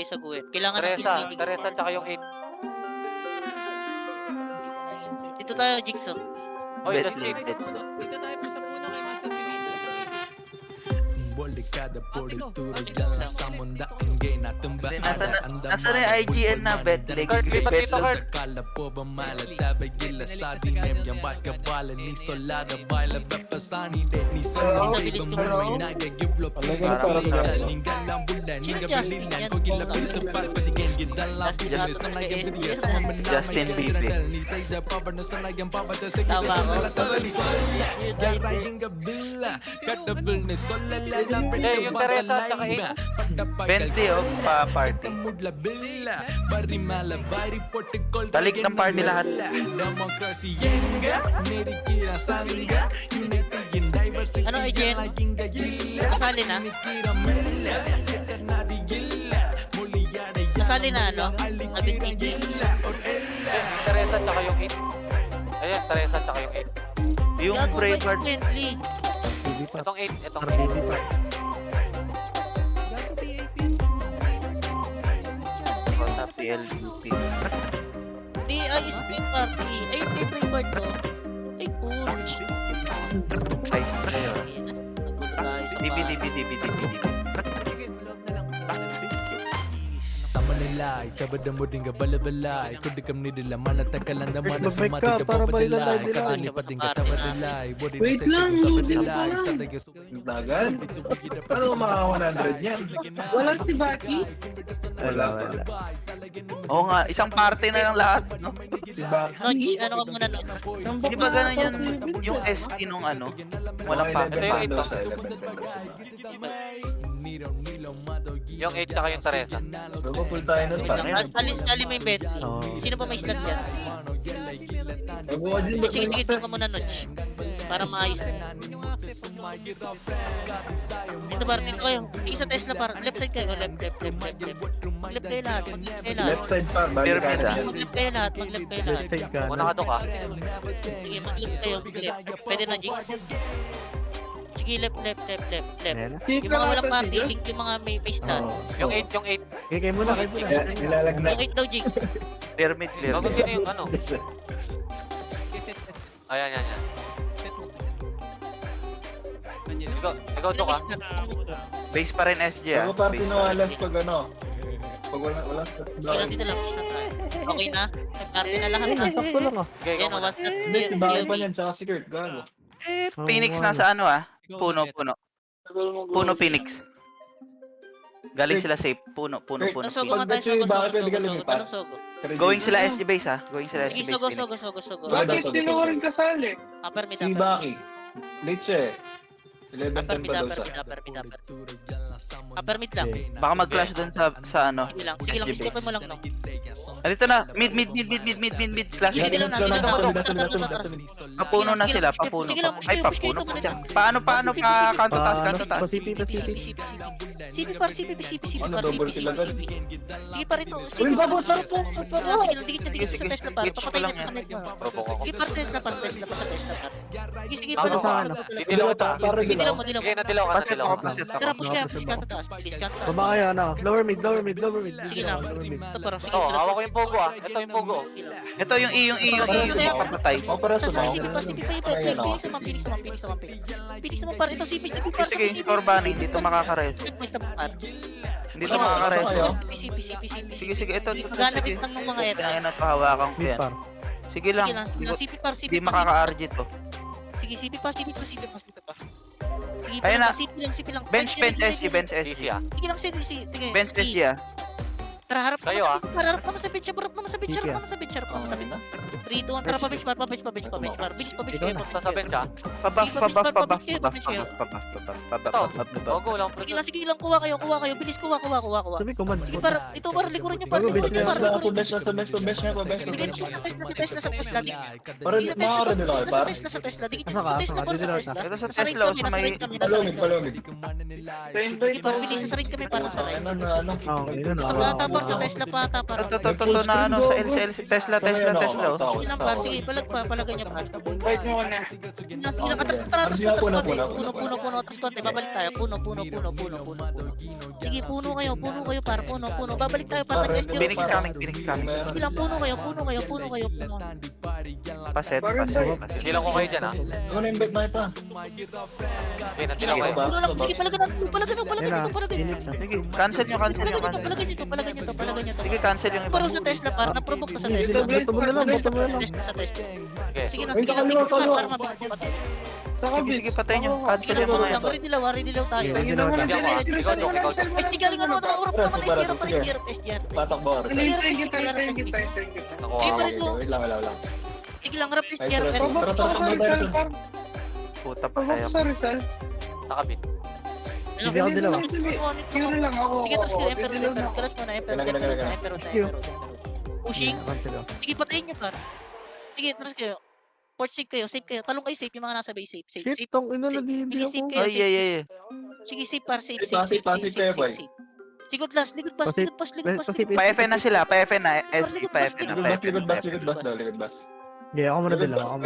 kayo sa guhit. Kailangan ng Teresa, kill. Teresa, tsaka yung 8. Dito tayo, Jigsaw. Oy, Bet last lane, 8. bet. Dito tayo po sa puno kay Master Pimito. Nasa na yung IGN na bet leg? Kurt, lipat Bet dito, Kurt. Mabilis ko Justin Bieber. Tama ako. Eh, yung Teresa, tsaka 8. 20 oh, pa-party. Balik ng party lahat. Ano, IGN? Kasali na? Kasali na, ano? Nabitiki? Teresa, tsaka yung 8. Ayan, Teresa, tsaka yung 8. Yung Braveheart. Friendly. Itong 8, itong 8. Gago VIP. Sa PLUP. Hindi, ay, spin party. Ay, hindi Braveheart to. Ay, cool. Ay, ayun. Nagulo tayo sa DB, party. DB, DB, DB, DB. Sige, loob na lang. Stamanilay, kabada mo din ka balabalay. Kudikam ni dila manatakalan na mana sa mati ka papadilay. Kakani pa din ka tawadilay. Wait lang, losing pa lang. Dagan? Ano mga 100 yan? Walang si Baki? Wala. Oo nga, isang party na lang lahat, no? Si Baki? Notch, ano ka muna, no? Di ba ganun yun, yung ST nung ano? Walang Mga party. 11 Ito yung bando ito. sa 11 Yung 8, tsaka yung Teresa. Pero full tayo nun pa. Sali mo yung bet. Sino ba may slot yan? Magbuha din ba Sige, sige, doon ka muna, Notch. Para maayos na. Yung access. Dito ba, dito kayo. Sige sa Tesla para. Left side kayo. Left. Mag-left kayo lahat. Mag-left kayo lahat. left side pa? Balik Pyramid, ka ah. na. Mag-left kayo lahat. Mag-left kayo lahat. Una ka to ka. Sige, mag-left kayo. Mag-left. Pwede na, Jigs. Sige, left. Yung mga walang party, link yung mga may face slot. Yung 8, yung 8. Nilalagnak. Yung 8 daw, Jigs. Pyramid, clear. Bago sino yung ano? Set. Ayan. Set mo. Ikaw to ka. Base pa rin SG, ah. Ako party Base na pa rin. walas pag ano. Pag walang Sige lang dito lang, face slot tayo. Okay na? May party na lahat na. Okay, Yan, ikaw muna. one shot. Hindi, si Baki pa POV. niyan, tsaka si Kurt. Gago. Phoenix nasa ano, ah? Ikaw, Puno. Puno Set. Phoenix. Galing sila safe. Puno. Anong sogo nga tayo? Pag Sogo. pwede ka lumipat. Anong sogo? Going sila SG base, ah. Going sila Sige, SG base. sogo. Phoenix. Bakit sino mo rin kasali? Upper mid, Si upper mid. Baki. Late siya eh. 11 Upper time mid, pa daw upper siya. mid. Upper mid lang. Baka mag-clash dun sa ano. Sige lang, SG skip base. mo lang, no? Dito na. Mid. Clash. Sige, dito lang, dito lang. Papuno na sila. Papuno. Ay, papuno. Paano? Kanto taas. CP par. Ano, double sila gan? Sige par ito. Uy, babot lang po. Sige lang, dikit sa Tesla par. Gitch ko Papatay lang natin sa yan. med mo. Provoke ako. Sige par Tesla par sa Tesla par. Sige, Ano par. ka? Ditilaw ka. Dilaw mo. Sige, natilaw ka. Pasit ako. Tara, push ka taas. Bilis ka taas. Baba kayo, ano? Lower mid. Sige lang. Ito par. Sige, Ito, hawak ko yung pogo ah. Ito yung pogo. Ito yung papatay. O, para Sa sa CP par. Bilis naman par. Ito CP par. Sige, Corbani. Dito makakares. Dito makakares. Sige, ito. Magana rin lang ng mga Kaya etas. na pahawakan ko Mid yan. par. Sige lang. Sige lang. CP par. Hindi makaka-RG to. Sige, CP par. Sige, Ayun na. CP lang. Bench SG. Easy ah. Sige lang, sige. Bench SG, ah. Tara, harap Kayo, harap naman sa bench, harap naman sa bench. Rito, tara pa bench, bilis pa bench kayo. Punta sa bench ah. Pabuff. Pogo lang. Sige lang, kuha kayo, bilis kuha. Sabi ko, man. Sige, para, ito para, likuran nyo para, Bench likuran nyo para. sa bench nga pa. Bigay ito sa Tesla, sa Tesla. Para Sa makakaroon nila kayo, par. Tesla. Dikit Asa ka? sa Tesla, para sa Tesla. Ito sa Nasa right Tesla, kami, sa nasa may... right kami. Palumig. Sige, para, bilis sa right kami, para sa right. Ano. Okay, yun, Ito, ah. tapa par sa Tesla pa ata par. To na ano sa LCL Tesla. Oh. Sige lang par, sige palagay niya par. Invite nyo ko na. Sige lang, atras na tara, atras konti. Puno, atras konti, babalik tayo. Puno. Sige, puno kayo par, puno. Babalik tayo par, nag-gesture. Phoenix coming. Sige lang, puno kayo. Paset. Hindi lang ko kayo dyan, ha? Ano na invite na ito? Okay, nandiyan lang kayo. Puno lang, sige, palagan nito. Sige, cancel nyo. Palagan nyo to. Sige, cancel yung Pero iba. sa Tesla par, na-provoke ka sa Tesla. Boto mo na lang. Sa Tesla. Okay. Sige lang, Wait, kaliwa. para mabilis patay. Sige, patay nyo. Cancel Sige yung mga lang, iba. wari-dilaw tayo. Hindi ako, ha? Ikaw, Jok, ikaw, Jok. SG galing ano, urap naman, SGR. Patak ba? Nakuha Sige, ko. pare ko. Wait lang. Sige lang, rap Ay, SGR. tara. Puta pa tayo. Nakabit. Hindi ako dilaw. Sige, tapos kayo, Emperor. Pushing. Sige, patayin nyo par. Sige, tapos kayo. Port save kayo. Talong kayo safe, yung mga nasa base safe. Shit, tong ina na hindi Bilis save ako. kayo. Ay. Sige, safe par, safe. Passive kayo, boy. Sige, last, likod pass. Pa-FN na sila. Pa-FN na. SG pa-FN na. Likod bus daw. Hindi, ako muna dilaw.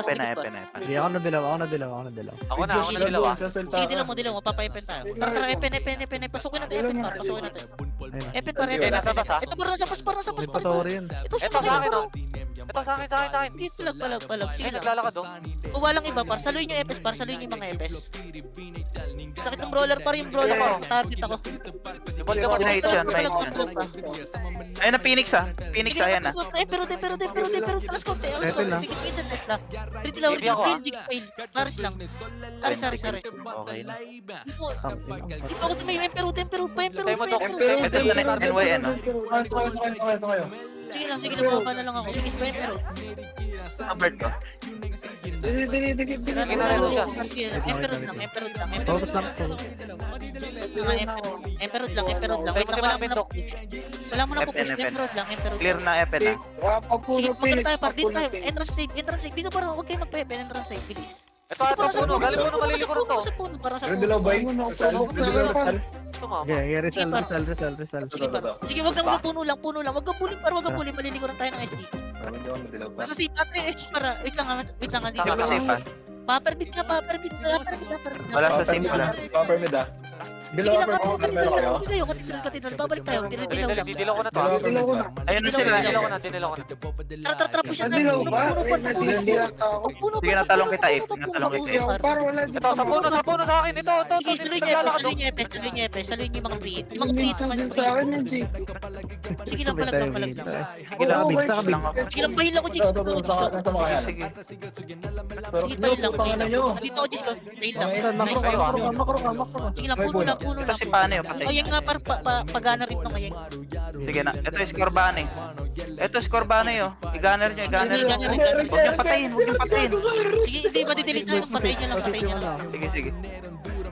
FN na. Hindi, ako na dilaw. Ako na dalawa. Sige, dilaw mo, papaipen tayo. Tara, Epen. Pasukin natin, Epen par. Epen par. Nasa bas, ha? Ito par, nasa pas. May patori yan. Ito Ito sa akin, oh. Ito sa akin. Hindi, palag. Sige Ay, lang. naglalakad, oh. Kung walang iba par, saluhin nyo Epes par, saluhin nyo yung mga Epes. Sakit ng brawler par, yung brawler par, target ako. Ibol ka pa Night dito. yan. Ayun na, Phoenix ah. Phoenix, ayan na. Pero, talas konti. Eto na. Sige, sa Tesla. Pretty low, Hindi ako, ah. Jigs fail. Paris lang. Aris. Okay na. Dito ako sa may Emperor. Tayo mo, Dok. Ito na NYN ah. Sige lang, baka na lang ako. Sige, sa Emperor. Number to. Ginalo siya. Emperor lang. Focus lang. Emperor lang. Wait lang, wala mo na po. FN. Emperor lang. Clear na FN ah. Sige, magkano tayo, par. Dito tayo. Entrance save. Dito parang huwag kayo magpa-FN. Entrance save, bilis. Ito, puno. Galing puno, malilikuran to. Sa puno, parang sa Pero puno. dilaw boy. Tumama. Okay, Rizal. Sige, par. Sige, wag lang, puno lang. Wag kang bully, par. Malilikuran tayo ng SG. Nasa safe natin yung SG para. Wait lang, Hindi ko safe ah. Paperbit ka. Wala sa safe wala. Proper mid ah. Sige lang, katedral. Babalik tayo. Dilaw lang. Didilaw ko na to, ha? Ayun na sila. Didilaw ko na. Tara, push na. Puno. Sige, natalong kita, Ip. Natalong kita, Ip. Ito, sa puno sa akin. Ito. Sige, saluhin niyo Epes. Saluhin niyo yung mga plate. Yung mga plate naman yung plate. Sige lang, palag lang. Sige lang, bigta ka lang ako. Sige lang, bahil ako, Jigs. Sige. Sige, bahil lang. Nandito ako, Jigs. Bahil lang. Nice. Sige lang, puno lang. Ito si Pane, patay. O, yan nga, pagana rin ng mayang. Sige na. Ito yung Scorbane. Ito Scorbane yo. I-gunner nyo. Huwag nyo patayin. Sige, hindi ba didelete tayo? Patayin nyo lang. Sige.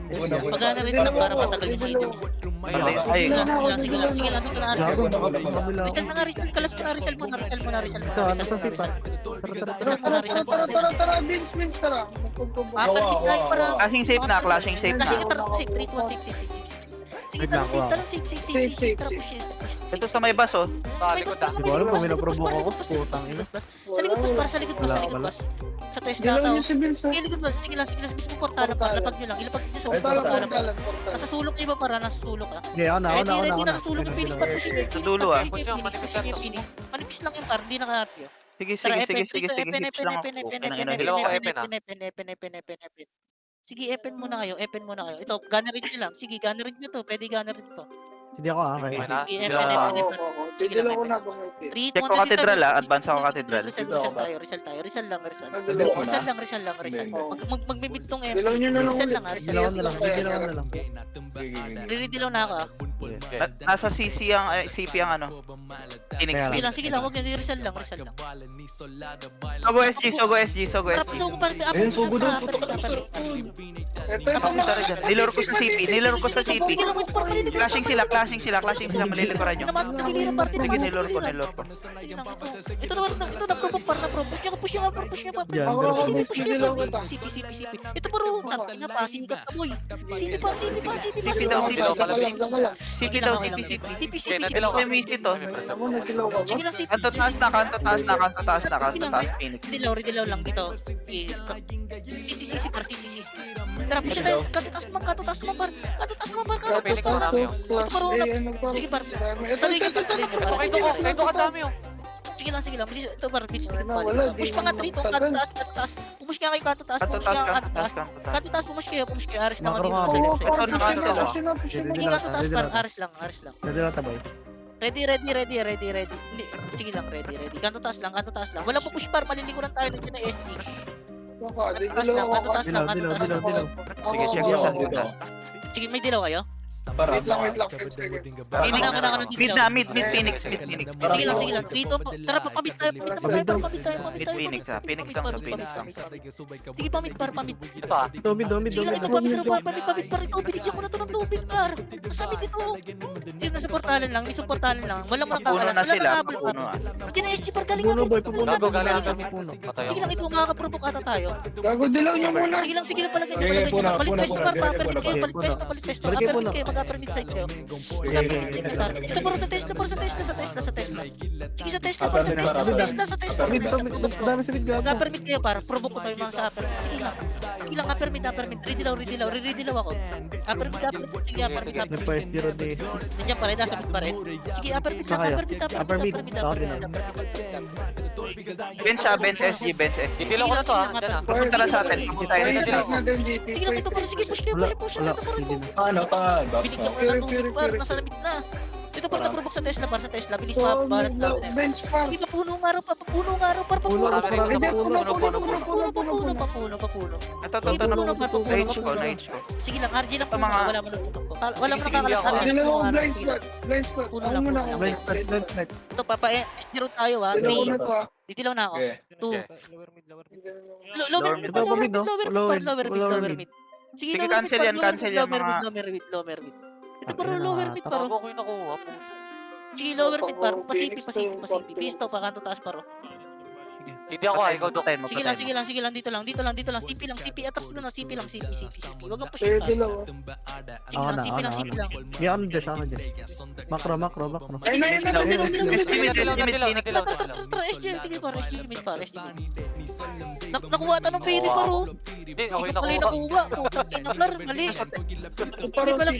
Pagana rin lang para matagal yung CD. Patay. Ay, Sige lang, dito na. Rizal na nga, kalas ko na, Rizal mo na. Papalit tayo para... clashing safe na. Sige, tara, 3, 2, 6. Sige, tara, safe. Tara, push. Ito sa may bus oh. Likod, ha? Hindi ko alam kung minaprovoke ako. Putang ina. Sa likod pas. Sa Tesla tao. Sige, likod pas. Sige lang. Bis mo portala para. Lapag nyo lang. Ilapag nyo sa portala para. Nasa sulok iba para. Nasa sulok ah. Okay, ako na. Ready nasa sulok yung finish. Sa dulo, ah. Manipis lang yung par. Hindi naka-happy. Sige. Hips lang ako. Dilaw ko, Epen, ha? Epen. Sige, Epen muna kayo. Ito, gunnerin nyo lang. Sige, gunnerin nyo to. Pwede gunnerin to. Hindi ako okay. Okay na? Sige, Dilaw ko, ha? Sige lang, Epen. Check ko cathedral ah. Advance ako cathedral. Rizal lang. Magmimid tong MP. Rizal lang. Dilaw na lang. Dilaw na lang. Riridilaw na ako ah. Nasa CC ang CP ang ano. Phoenix. Sige lang. Huwag nyo. Rizal lang. Sogo SG. Tapos ako pa. Ayun, sugo doon. Nilor ko sa CP. Sige lang. Clashing sila. Malilikuran nyo. Sige, nilor ko. Sige lang. Ito na-provoke par na provoke. Push nyo. Push nyo. CP. Ito paro. Nga pa. Sinikat ka boy. CP pa. CP daw. Dilaw pala, Pin. CP Sige daw, lang, okay CP, lang. CP. CP, Okay, CP. natilaw Ako yung miss ito. Ako, nasilaw ka ba? Sige lang, CP. Kanto taas na, kanto taas na, kanto taas na, kanto taas, Phoenix. Dilaw lang dito. Sisi, par, sisi. Tara, push tayo. Katatas mo, katatas mo, par. Katatas mo, par. Katatas mo, par. Ito, par, una. Sige, par. Sarili ko, sarili ko, par. Kahit ka dami oh. Sige lang. Bilis, ito, par. Bilis, Wala, push pa nga, trito. Katatas. Push nga kayo, katatas. Kanto Push taas, nga, kanto taas, katatas. kanto taas. Katatas, push kayo. Aris naman Makro dito. nga. Sa left side. Ito, nakaano dalawa. Hindi katatas, par. Aris lang. Pwede lang tabay. Ready. Hindi, sige lang, ready. Kanto taas lang. Wala po push par, malilikuran tayo ng na SG. Kanto taas lang. Sige, check Ako, mo sa ako, dito. ako. Sige, may dilaw kayo? Wait lang. Phoenix, Ako na mid na, mid Phoenix, mid Phoenix. Sige lang. Dito, tara, pamit tayo. Mid Phoenix ha, Phoenix lang sa Phoenix lang. Sige, pamit. Ito ah. Domid. Sige lang, ito, pamit par. Ito, binigyan ko na to ng tubig par. Masamit ito. Yun, nasa portalan lang, may supportalan lang. Wala mo Puno nakakalas. na Wala sila, nakahabol par. puno ah. Diyan na SG par, galing Puno boy, nga. puno. Gago, galing Kami puno. Patay Sige ako. lang, ito, makakaprovoke ata tayo. Gago, dilaw niyo muna. Sige lang, palagyan Okay, nyo. puna, Palit puna, pesto puna, par, puna, palit kayo, puna. palit pesto. Balik kayo, Upper puna. mid kayo, mag-upper mid side kayo. Ito para sa Tesla. Sige sa Tesla, para sa Tesla. Dami sa bigla. Mag-upper mid kayo para provoke ko tayo mga sa upper mid. Sige lang, upper mid. Ready daw ako. Upper mid. Sige, upper mid. Nagpa-S0 di. Nandiyan pa rin, nasa mid pa rin. Sige, upper mid. Upper mid. Ako din. Bench SG. Itilaw ko na to ah. Diyan ah. Papunta lang sa atin, papunta tayo Wait dito. lang natin, GT. Sige lang, ito para. Sige, push kayo. Push Wala, ito para ito. hindi na. Ano pa? Binigyan ko na ng tubig par, nasa mid na. Ito para na-provoke sa Tesla, para sa Tesla. Bilis pa, balat na. Bench par. Sige, papuno nga raw, papuno. Puno, Papuno. Ito, rage ko. Sige lang, RG lang Ito po. mga- Wala mo nakakalas. Sige, RG Ano lang po. mo, RG. blind spot. Blind spot. Puno Ako lang, muna puno ako. lang. Ito, S0 tayo ha. Dilaw ko 3. na to ah. Ditilaw na ako. Okay. 2. Lower mid. Lower mid. Lower mid. Sige, Sige, lower cancel mid, yan, cancel yan, lower mga- mid. Ito Ah, para yan, lower mid paro. Gago ko yung nakuha. Sige, lower mid paro. Pasipi. Bisto pa kanto taas paro. Hindi ako ah. Ikaw Dok. Sige lang, dito lang. CP atas mo na, CP lang. Wag kang push Pwede pa. lang. Sige lang, CP lang. Hindi ako dyan. Makro. Ay, na, Natilaw. Tara, SG, sige para, SG mid para, SG mid. Nakuha ta ng pili paro. Hindi, ako Hindi yung ko pala nakuha. nakuha. Putang ina, Lar, mali. Sige, palag.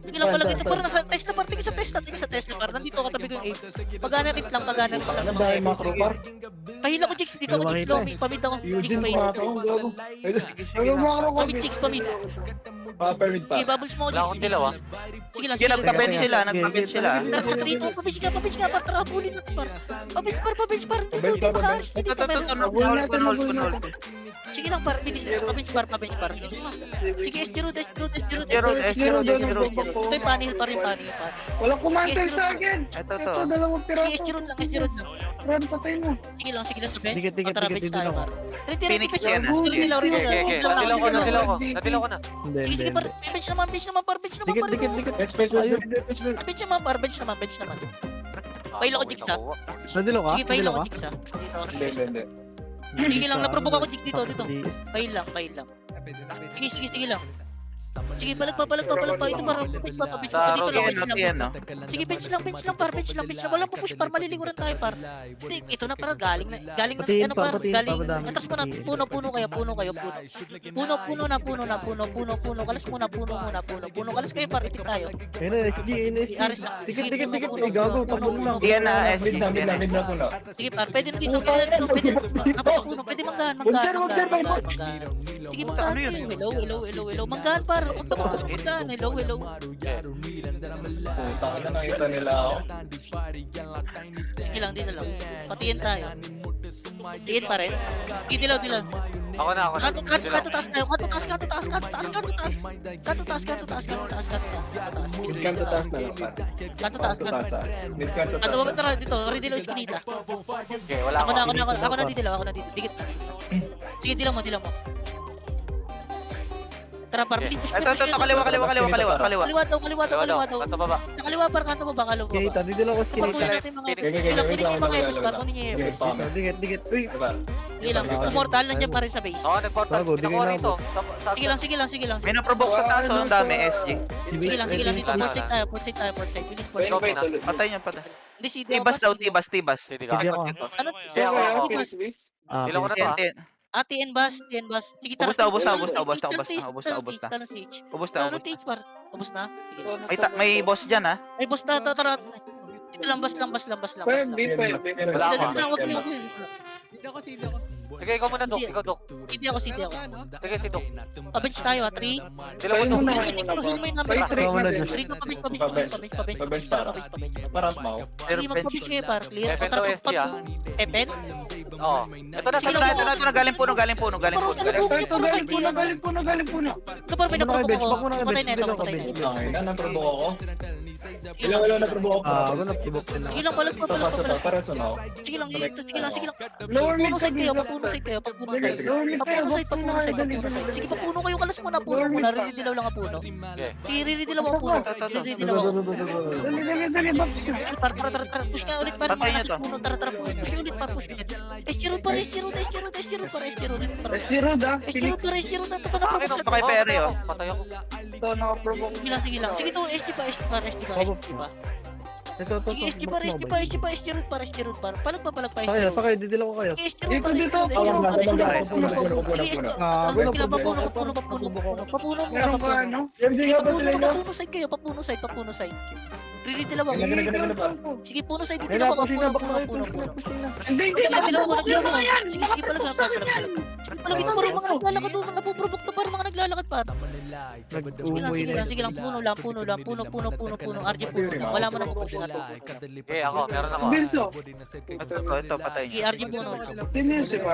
Sige lang, ito para nasa Tesla par, tingin sa Tesla par. Nandito ako tabi ko yung 8. Pagana rip lang. Ano ba yung macro par? Pahila ko, Jigs. Dito ako, Jigs. Lomi. Pamid ako. Jigs, Eugene, pahila. pumato. Gago. Ano macro ko? Pamid, Jigs, pamid. Permit pa. Okay, bubbles mo, Wala akong Jigs. dilaw ah. Sige lang, Sige, nagpa-bench sila. Tara, kontrito. Pabitch ka, par. Tara, bulin natin, par. Pabitch, par. Dito, di ba? Hindi pa meron. Kunol. Sige lang, par. Bilis. Pabitch, par. Sige, ma. Sige, S0. Ito yung panel, par. Walang kumantel sa akin. Ito. Ito, dalawang Sige, piraso. S0 lang. Ron, patay mo. Sige lang sa bench. Dikit, Tara, bench tayo, par. Phoenix yan ah. Dilaw. Natilaw ko na. Sige, par. Bench naman, par. Bench naman. Pahila ko, Jigs, ha. Nadilo ka? Sige, pahila ko, Jigs, ha. Hindi. Sige lang, naprovoke ako, Jigs, dito. Pahil lang. Pwede na. Sige lang. Sige, palag pa. Ito para bench pa. Dito lang, bench lang. Yan no. Sige, bench lang, par. Wala po push par, maliliguran tayo, par. Hindi, ito na para galing na, Patiin ano pa, par, patiin galing. pa, madami. Atas mo na, puno kayo. Puno. Kalas muna, puno. Kalas kayo, par, ipit tayo. Ayun na, SG. Aris na. Dikit. Gago, tabon lang. Yan na SG. Mid na puno. Sige, par, pwede na dito. Apat na puno, pwede manggahan. Sige, manggahan kayo. Hello. Manggahan, par. Huwag na manggahan. Hello. Putang ina, nakita nila ako. Sige lang, dito lang. Patiin tayo. Tiin pa rin. Sige, dilaw. Ako na. Kanto taas tayo. Kanto taas. Kanto taas na lang, par. Kanto taas. Mid kanto Kanto taas. ba tara dito? Ridilo Eskinita. Okay, wala Ako ako. na dito. Dikit na. Sige, dilaw mo. Tara, par. Okay. Push Ito, kaliwa. Kaliwa daw. Kaliwa daw. Kanto baba. Sa kaliwa, par. Kanto baba, kaliwa. Okay, ito. Dito lang ako Patuloy skinita. natin mga Phoenix. Epes. Sige lang, kunin niyo yung mga Epes, par. Kunin niyo yung Epes. Dikit. Uy, Sige lang, immortal nandiyan pa rin sa base. Oo, nag-portal. Bago, di Pinakuha kayo rito. Sige lang. May na-provoke sa taas, ang dami, SG. Sige lang. Dito, Wala, port side tayo. Bilis port Ikaw, side. Pina. Patay niya. Hindi, si Tibas daw, tibas. Hindi Hindi ka. ako. Ano? Hindi ako. Ah, Ilan ko na to ah. TN bus. Sige, tara. Ubus na. Ubus na. Ubus na. Ubus na. Sige. May boss dyan, ha? Ay, boss na. Tara. Ito lang, bus lang. Wala ako. Wag niyo. Sili ako. Sige, ikaw muna, Dok. Ikaw, Dok. Hindi ako. Saan, no? Sige, si Dok. Pabench tayo, 3. Sila mo, Dok. Heal mo yung number. Ikaw muna dyan. Rito, pabench. Parang mau. Sige, mag-pabench kayo, par. Clear. Epen to SG ah. Epen? Oo. Ito na, Sige, sa Galing puno. Puro sa lubog niyo, puro kayo pula. Ito, par, may naprovoke ako. Patay na ito. Okay, naprovoke ako. Wala naprovoke ako. Ah, ako na-provoke sila. Sige lang, palag. Para sa now. Sige lang. Lower mid Papuno side kayo. Sige, papuno kayo. Kalas mo na puno muna. Riridilaw lang ang puno. Sige, riridilaw ang puno. Riridilaw ako. Tara. Push nga ulit. Para Patay niyo makasas to. puno. Tara. Push ulit. SG-root. SG-root. Ito pa Bakit na pa kay Perry, oh? Patay ako. Sige lang. Sige to, SG pa. Ito. Sige, SG pa. SG-root. Palag pa. Sakay, didila ko kayo. SG root pa. Papuno side. Riridilaw ako. Sige, puno side. Didilaw ako. Puno. Nagdilaw ako. Sige, palag. Palag ito parang mga naglalakad doon. Napuprovok to parang mga naglalakad pa. Sige lang. Puno lang. RG puno lang. Wala mo na pupush na to. Ako. Meron ako. Ito, patay Sige, niya. RG puno.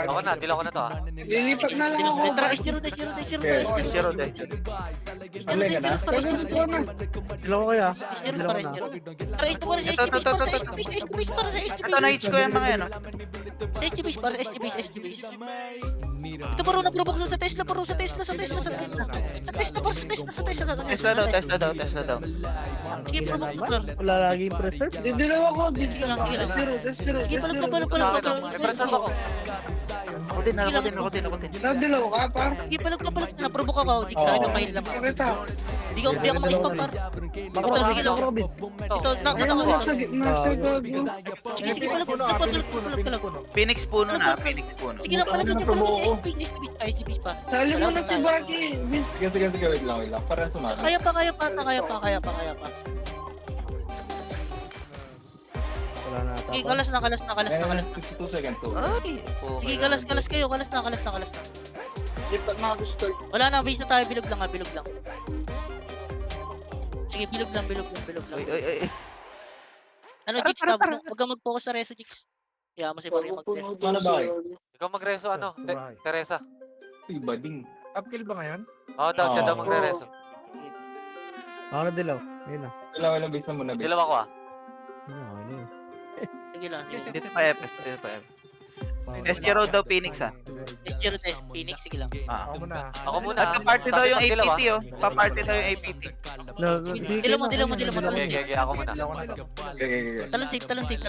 Ako na, dilaw ko na to ah. Lilipat na lang ako. Tara, SG-root. Zero, eh. Didila ko kaya. Tara, ito para sa SG-base para sa Ito, na-hit ko yung mga yan, oh. Sa SG-base para sa SG-base. Ito paro na-provoke sa Tesla. Sa Tesla. Tesla daw. Sige, provoke to, par. Wala laging preserve. Didilaw ako. Sige lang. Sige, palag. Represent ako. Ako din. Didilaw ka pa. Sige, palag. Na-provoke ako. Jig sa akin, mahil lang ako. Di ako mag-stop, par. Ito, sige lang. Ito, nakuna ko. Sa gitna. Sige, palag. Phoenix puno na. Sige lang, palag. SG-base pa. Sali mo na si Baki. Sige, wait lang. Para sumama. Kaya pa. Wala na Sige, ata. kalas na. 62 seconds to. Ay, Sige, kalas kayo. Kalas na. Lipat na ako start. Wala na, base na tayo. Bilog lang. Sige, bilog lang. Ay. Ano, Jigs, tab? Huwag kang mag-focus sa reso, Jigs. Kaya mo si Pari mag-reso. Ano ba? Ikaw magreso ano? Teresa. Uy, bading. Upkill ba ngayon? Oo daw, siya daw magre-reso. Ako na dilaw. Ayun na. Wala, base na muna. Dilaw ako ah. Ano. Sige lang. Dito pa F. SG Road daw, Phoenix, ha? SG-root, Phoenix, sige lang. Ako muna. Ako muna. At pa-party daw yung Dilaw, APT, oh. Pa-party daw yung APT. Dilo mo. Okay, ako muna. Okay. Talon safe. Save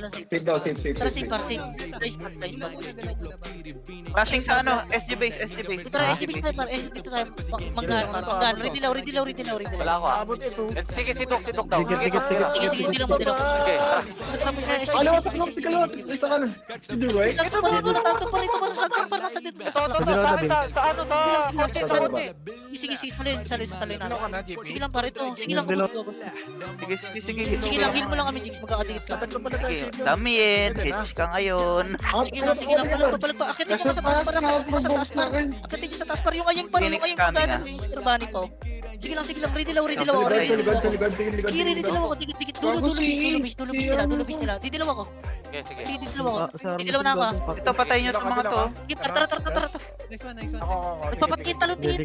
daw, save. Tara, safe, par, safe. Nice. Flashing sa ano, SG base. Tara, SG-base tayo, par. Dito tayo. Manggaan. Ridilaw. Wala ako ah. Sige, si Dok daw. Sige, dilo mo. Okay, tara. Nagtapos na SG-base. Kalawat. Isa ka na. Hindi ba? Sakto pa, nasa dito. Ito, sa ano, sa konti, sa konti. Sige, salin namin. Sige lang, par, ito. Sige lang, Sige. Sige lang, heal mo lang kami, Jigs. Magkakadikit ka. Sige, damiin. Bitch ka ngayon. Sige lang, palag pa. Akitin nyo sa taas, par. Akitin nyo sa taas, par. Yung ayang Phoenix coming, gano'n, yung Sir Bunny po. Sige lang, ridilaw ako. Sige, ridilaw ako. Dikit. Dulo base nila. Didilaw ako. Sige. Sige, didilaw na ako. Ito, patay nyo itong mga to. Sige, tara. Nice one. Nagpapatiin, taluntiin.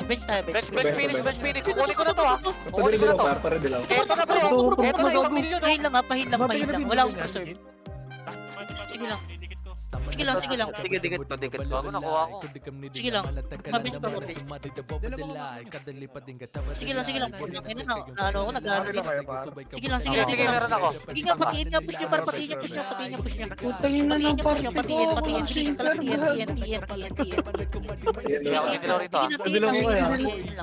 Bench tayo. Bench Phoenix. Kukunin ko na to ah. Kukunin ko na to. Para dilaw. Ito na pre. Ito na, 1 million. Pahil lang. Wala akong preserve. Sige lang. Sige lang, sige lang. Sige, dikit ko, dikit ko. Bago nakuha ko. Sige lang. Mabilis pa, mabilis. Sige lang, sige lang. Ayun na, ano ako, nag-ano din. Sige lang, sige Sige, lang, sige, sige lang. meron ako. Sige nga, patiin niya, push niya, para patiin niya, push niya, patiin niya, push niya. Putang ina Patiin ng niya, push niya, patiin, patiin. Bilis ka lang, tiyan. Hindi ako dilaw rito ah. Tiyan lang,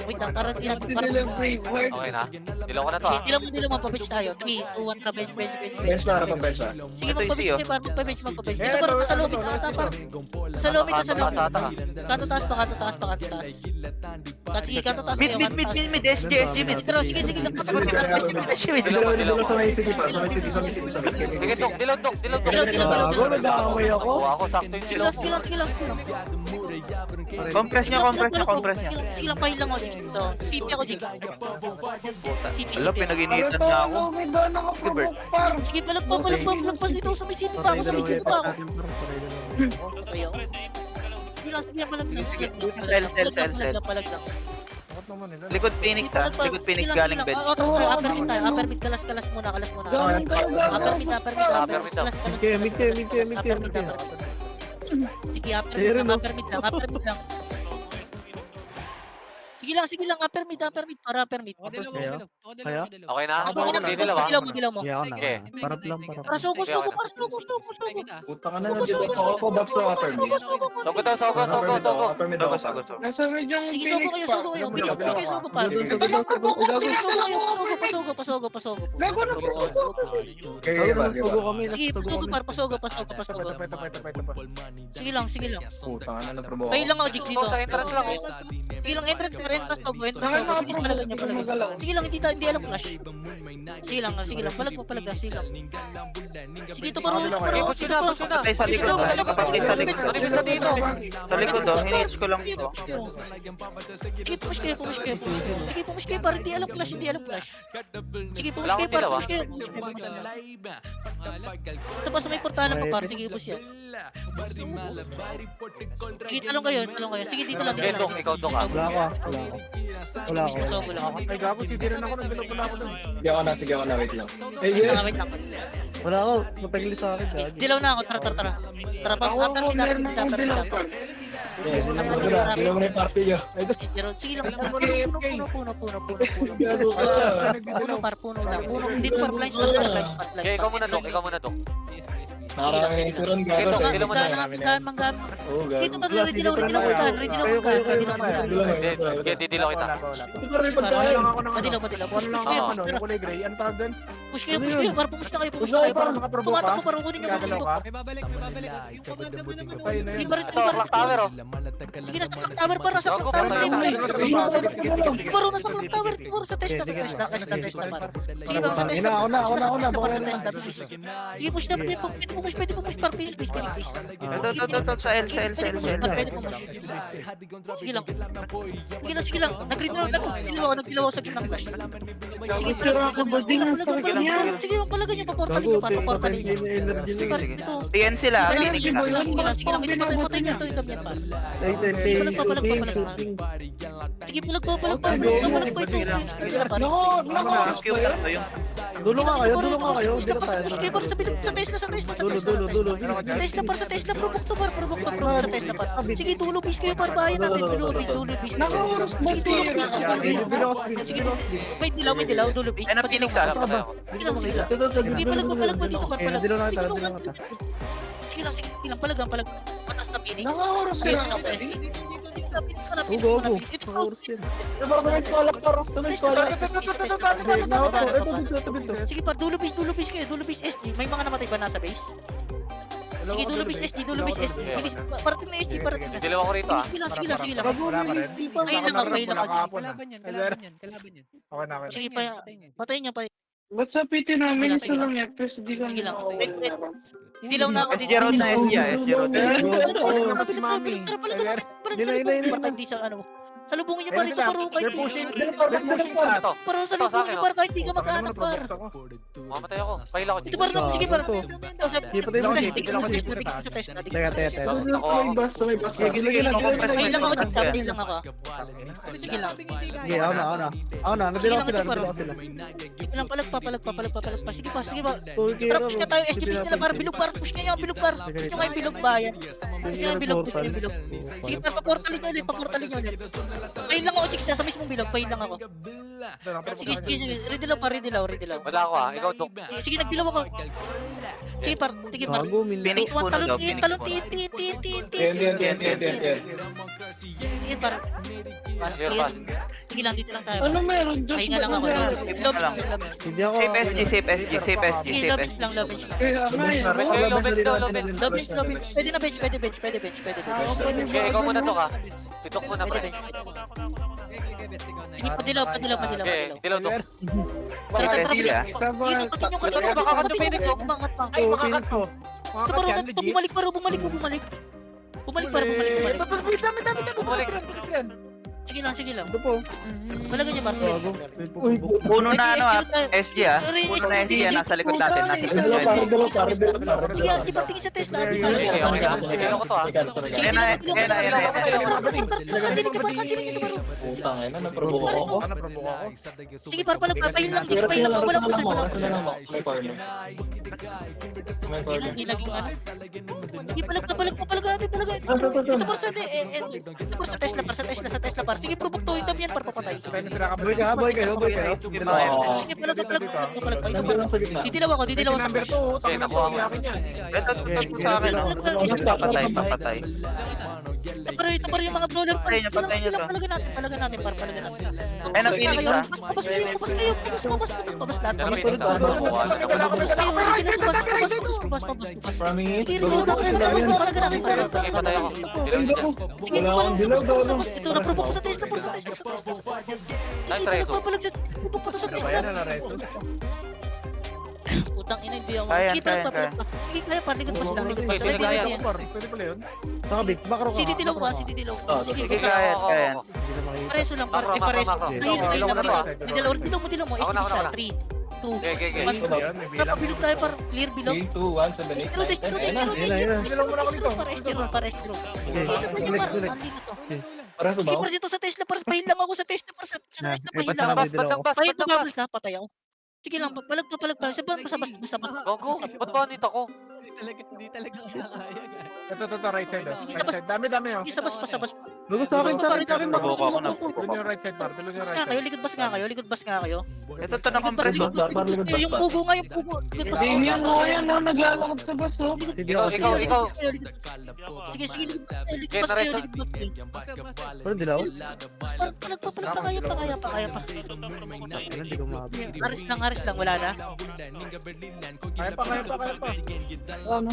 wait lang, para tiyan. Dilaw Braveheart. Okay na. Dilaw ko na to ah. Dilaw mo, pa-bench tayo. 3, 2, 1, bench. Bench para pang bench. Sige, Ito yung magpa-bench CEO. kayo, para magpa-bench. Ito parang nasa lobby, ata, parang. Sa lobby, nasa lobby. Ata ah. Kanto taas pa, kanto taas pa, kanto taas. Sige, kanto taas Mid, kayo, mid, kanto mid, taas. mid, mid, SG, SG, mid. Pero sige, sige lang. Dilaw sa may city pa. Sa may city, sa may city. Sige, dok, dilaw, dok, dilaw, dok. Dilaw. Bago, nag-aaway ako. Kuha ako, sakto yung dilaw ko. Sige lang. Compress niya, compress niya, compress niya. Sige lang, pahil lang ako, Jigs. Ito. CP ako, Jigs. CP. Wala, pinag-initan niya ako. May gana ka pa, par. Sige, palag pa dito sa may CP pa ako, sa may CP pa ako. Ayaw. Sige lang, palag lang. Sell. Palag lang. Likod Phoenix ha, likod Phoenix galing bed. Tapos tayo, upper mid tayo. Upper mid, kalas muna. Gawin kayo, Upper mid, Upper mid daw. kalas. Mid kayo. Sige, upper mid lang. Sige lang, upper mid, para upper mid. Ako dilaw, ako dilaw. Ako dilaw, Kaya? ako dilaw. Okay na? Sige lang, Hindi dilaw ah. dilaw mo. Iya ako na. Okay. Parap lang. Para sugo. Puta ka na, nandito ako back to upper mid. Sogo daw, sogo. Upper mid ako. Nasa region Sige, Phoenix sugo kayo. Bilis kayo, sugo pa. Sige, sugo kayo. Pasugo. Gago na po. Kaya ba? Sige, pasugo. Sige lang. Puta ka na, naprobo Pahil lang ako, Jigs, dito. Sa entrance lang oh. Sige lang, entrance, sugo. Bilis palagan niya. Sige lang, hindi alam flash. Sige lang, palag. Sige, ito parang. Push yun na. Patay sa likod, patay sa likod. Ano sa dito? Sa likod oh, hinitch ko lang ito. Sige, push kayo. Sige, push kayo, para hindi alam flash. Sige, push Wala kayo, akong dilaw, push kayo. Ito pa sa may portalan mo, par. Sige, push yan. Sige, talong kayo. Sige, dito lang. Sige, dok, ikaw dok ah. Wala ako. Sugo lang ako. Ay, gago, titirin ako. Nagbilog ako dun. Sige ako na, wait lang. Wait lang. Wala ako. Matagli sa akin. Gagi. Dilaw na ako, tara. Tara, pa, upper mid. Dilaw mo na yung party nyo. Sige lang, puno lang. Dito par blinds, Okay, ikaw muna dok. Nakarami ng turon, gago. Dilaw mo na. Manggaman. Oo, gago. Dito ba, ready lang magkaan. Okay, didilaw kita. Ito pa rin pagkain. Madilaw. Push kayo, Yung kulay gray. Ano tawag dun? push kayo, para push na kayo, para tumatakbo, para kunin yung Gagalaw ka? May babalik. Yung commander doon naman. Ay, na yun. Ito, clock tower oh. Sige, nasa clock tower, para nasa clock tower. Paro nasa clock tower, puro sa test na. Sige, ma'am, sa test na. Sige, push na, pwede push, para finish, please. Ito, sa L. Pwede push. Sige lang. Nagdilaw ako sa gitnang flash. Sige lang, palagan nyo, paportalin nyo, para paportalin nyo. TN sila, Phoenix ha. Sige lang, patay nyo ito, ito, pa. Sige, palag pa ito. Computer to yung Dulo nga kayo. Dito tayo. Push kayo para sa Tesla, para sa Tesla, probok to, sa Tesla pa. Sige, dulo bis kayo para bayan natin, dulo bis. Sige, dulo bis. Sige, may dilaw, dulo bis. Ay na Phoenix ha. Sige lang, palag pa dito, palag. Dilo na kita. Sige lang, palag. Patas na Phoenix. Nakaurus ka lang. Ugo. Sige pa, dulo bis kayo, dulo bis SG. May mga namatay ba nasa base? Sige, dulo bis SG. Bilis, parating na SG, parating na. Didilaw ako rito ah. Sige lang. Wala ka rin. Ayun lang. Kalaban yan. Okay na. Sige pa, patayin niya pa. Ba't sa PT namin Sige lang. FPS, di ka Sige lang. Wait. Dilaw na ako. SG Road na SG ha, SG Road. Bilit, tara, palagan natin. Para hindi sa ano. Salubungin niyo par, ito par, kahit They're di. pushing. Ito. Par, salubungin niyo par, kahit di ka maghanap par. Mamatay ako. Pahila ko, Ito par na, sige par. Sige, patay mo, sige, patay mo, sige. Sa test na, Teka. May bus, may bus. Sige, Pahil lang ako, pahil lang ako. Sige lang. Sige, ako na. Nabila ko sila. Sige lang, palagpa. Sige pa. Okay, Tara, push na tayo, SGPs nila par, bilog par, push nyo yung bilog par. Push nyo yung bilog ba yan? Push nyo yung bilog. Sige par, paportalin nyo ulit. Pahil lang ako, chicks, sa mismong bilog, pahil lang ako. Sige, ready lang. Wala ako ah. Ikaw, Dok. Sige, nagdilaw ako. Sige par, Phoenix puno daw. Talon, tin. Sige par. Pass, Here, pass. sige lang, dito lang tayo. Ano meron? Just Pahinga lang ako. Sige lang. Hindi ako. Safe SG. Sige, love bench lang. Kaya nga eh. Okay, low bench daw, low bench. Love bench. Pwede na bench. Okay, ikaw muna, Dok ah. Titok muna, pre. Sige, padilaw. Okay, dilaw, Dok. Tara. Sige ah. Umangat pa. Ay, makakat ko. Bumalik pa. Bumalik. Bumalik. Sige lang. Ito po. Balagan niyo ba? Puno na ano SG ah. Puno na SG ah. Nasa likod natin. Nasa likod natin. Sige, di ba tingin sa Tesla? Okay, ah. Dilaw ko to ah. Ayan na. Putang ina, naprovoke ako. Sige, papahin lang. Wala po sir. May partner. Hindi naging ano. Sige, palag natin. Ito par sa Tesla par. Sige, provoke to. Ito yan par papatay. Boy kayo. Sige, palag. Didilaw ako sa Number push. 2. Okay, nakuha ko. Ito sa akin. Papatay. Ito par yung mga brawler par. Patay niyo to. Palagan natin par. Ay, napinig ka. Pabas kayo. Pabas lahat. Pero Pabas may nakuha kayo. Promise. Sige, palagan natin par. Okay, patay ako. Dilaw ko. Sige, ito na-provoke ko sa Tesla. Nice try, Dok. Provoke ko sa Tesla. Putang ina, hindi ako. Kaya. Sige, palag. Sige, kaya par, likod pa sila. Pinagaya. Pwede pala yun. Nakabit. Bakro ka. Sige, dilaw. Sige, Sige, kaya. pareso lang, par. Makro. Pareso. Mahil lang. Dilaw mo. Ako na. SGP sa 3, 2, Okay. Bilog tayo par. Clear bilog. 3, 2, 1, sandali. Estro. Isa pa niya par. Ang lina to. Para sa Sige, baw? par dito sa Tesla. Par, pahil lang ako sa Tesla. Par, sa Tesla, pahil lang ako. Batsang bas. Pahil pa bubbles na, patay ako. Sige lang, palag. Basta. Gogo. Ba't ba nito ko? Hindi talaga kaya. Ito, right side. Isa bas- Dami. Isa bas. Lugo sa akin. Provoke ako na. Doon yung right side, par. Doon yung right side. Likod bas nga kayo. Ito to na kompreso. Yung pugo nga, Likod bas. Hindi yan mo yan, no? Naglalakad sa bus, oh. Ikaw. Sige, likod bas Okay, kayo. Pero dilaw? Pakaya pa. Aris lang, wala na. Kaya pa. Kaya pa. Kaya pa. Kaya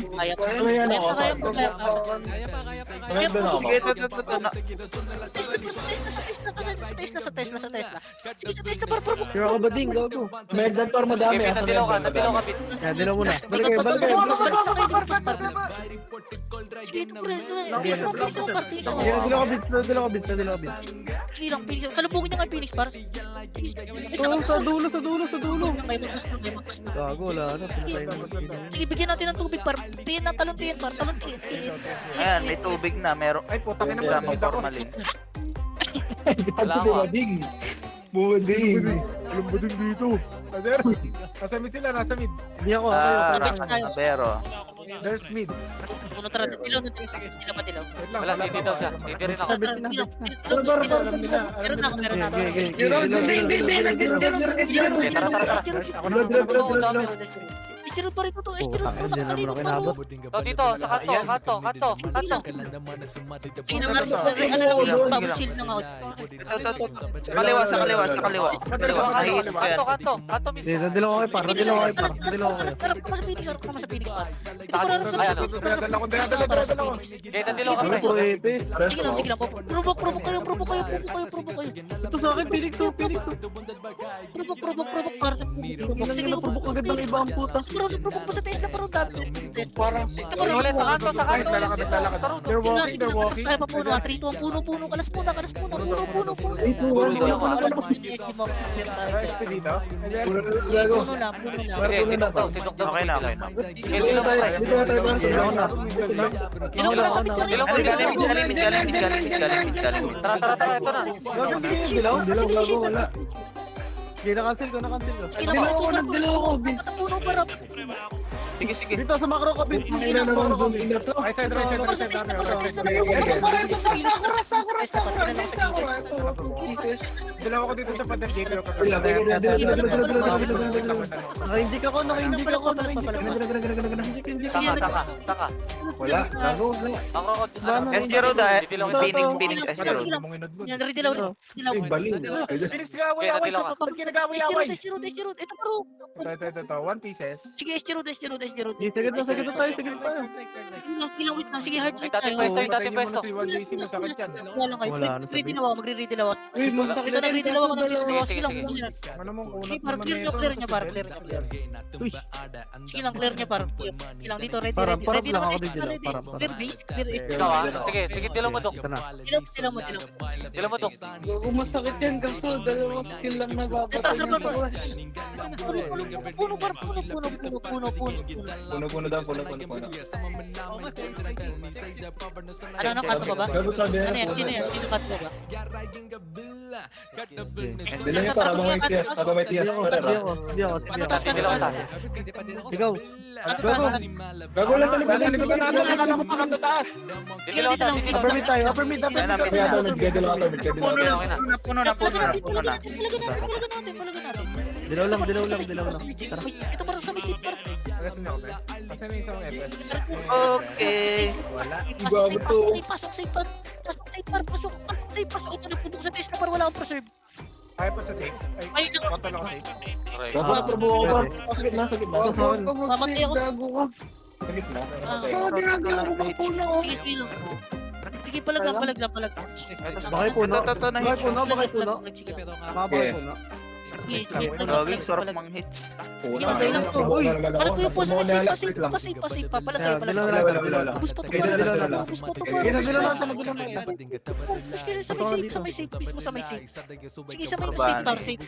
Nandun ako. Sige, ito na. Sa Tesla. Sige, sa Tesla, par. Sure ako ba ding? Gago. May Edgar madami. Okay, nadilaw ka, Bit. Yan, dilaw muna. Balik kayo. Sige, ito par. Yan, dilaw ka bit. Sige lang, Phoenix. Salubungin niyo nga Phoenix, par. Ito, sa dulo. Gago, wala na. Pinatay mo. Sige, bigyan natin ng tubig, par. Talon tiyan. Ayan, may tubig na. Meron. Ay, putang ina mo. Kasama formalin. Wala ako ah. Buding. Alam ba din dito? Nasa mid sila, nasa mid. Hindi ako. Pero. There's mid. Puno tara, dilaw. Wait lang, Wala, hindi daw siya. Hindi rin ako. Meron na ako. Okay, tara. Estero pa rin ko to. Estero Putang ina, pa hindi naman ako inabot. So, dito, sa kanto. Sige lang, ano lang, shield lang ako. Ito. Sa kaliwa. Kanto mismo. Hindi, dilaw ako par. Dilaw ako. Harap ka sa Phoenix, par. Dala ko. Okay, nadilaw ka. Sige lang, provoke kayo. Ito sa akin, Phoenix. Provoke, par. Sige, Provoke agad ng iba ang puta. bro, nag-provoke pa sa Tesla bro, dami. Parang, Ulit, sa kanto, sa kanto. lalakad. They're walking, they're walking. Tayo pa puno, 3, 2, puno, kalas muna, puno. Rest dito. Puno na. Okay, sidok daw. Okay na, okay na. Sige, dilaw mo tayo. Ilaw mo na sa picture. Dilaw mo, Galing. Tara, ito na. Dilaw, wala. Sige, na-cancel ko. Puno para. Sige. Dito sa macro ko, Ay, side. Para sa Tesla na. Dalawa ko dito sa pader dito. Naka-indic ako. Saka. Wala. Ako, SG Road ah. Phoenix SG Road. Yan, dilaw. Phoenix, gawin Okay, away. natilaw ka. Ba't kinagawin-away? Ito bro. Ito. 1 pieces. Sige, SG Road. Sige tayo. Ilang wait lang. Sige, hard Ay, rate dating tayo. pwesto, yung dating pwesto. Wala kayo. Magre-ready lang ako. Ito nag-ready lang ako. Sige lang. Ano mong Sige, unat parang naman clear niya, clear niya. Sige lang, clear niya, parang clear. Sige lang, dito, ready naman. Clear base, clear base. Ikaw ah. Sige, dilaw mo, Dok. Dilaw mo. Dilaw mo, Dok. Masakit yan kasi dalawang skill lang nagpapatay. Puno daw. Ano, kanto ba ba? Ano yan? Sino kanto ba? Dila niya para mga tiyas. Para may tiyas. Ano taas ka? Dilaw ta. Ikaw. Gago lang talaga. Dilaw ta. Upper mid. Okay na. Puno na. Palagan natin. Dilaw lang. Ito para sa misip. Okay. Pasok sa ipar. Pasok. Ito na puno sa Tesla para wala akong preserve. Kaya pa sa tape. Ay, lang. Konto lang ako tape. Okay. Dapat probo ko ba? Sakit na. Mamatay ako. Sakit na. Sige lang. Sige, palag lang. Bakit puno? Ito na hit. Bakit puno? Sige, Bakit puno? Gawing sorok mang hit. palag ko yung puso. Pasay pa. Palag kayo. Wala. Ubus pa to. Sa may safe. Mismo sa may safe. Sige, sa may safe par. Safe